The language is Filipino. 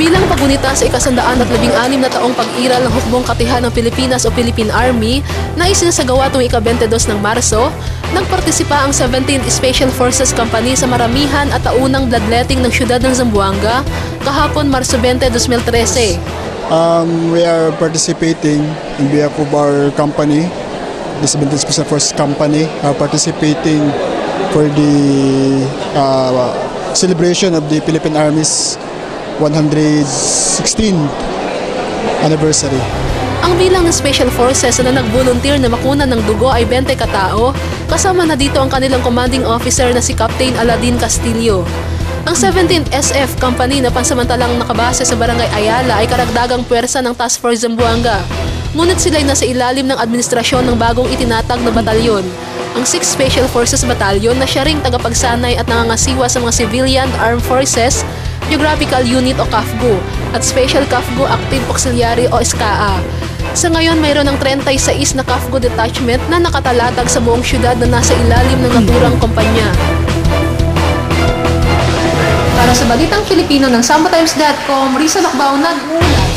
Bilang pagunita sa ika-116 na taong pag-iral ng hukbong katihan ng Pilipinas o Philippine Army na isinasagawa tuwing ika-22 ng Marso, nagpartisipa ang 17th Special Forces Company sa maramihan at taunang bloodletting ng siyudad ng Zamboanga kahapon Marso 20, 2013. We are participating in behalf of our company, the 17th Special Forces Company, participating for the celebration of the Philippine Army's 116th anniversary. Ang bilang ng Special Forces na nag-volunteer na makuna ng dugo ay 20 katao, kasama na dito ang kanilang commanding officer na si Captain Aladin Castillo. Ang 17th SF Company na pansamantalang nakabase sa Barangay Ayala ay karagdagang puwersa ng Task Force Zamboanga. Ngunit sila'y nasa ilalim ng administrasyon ng bagong itinatag na batalyon, ang 6th Special Forces Battalion na siya ring tagapagsanay at nangangasiwa sa mga Civilian Armed Forces, Geographical Unit o CAFGO at Special CAFGO Active Auxiliary o SCAA. Sa ngayon, mayroon ng 36 na CAFGO detachment na nakatalatag sa buong syudad na nasa ilalim ng naturang kumpanya. Para sa Balitang Filipino ng SamboTimes.com, Risa Macbao nag-uulat.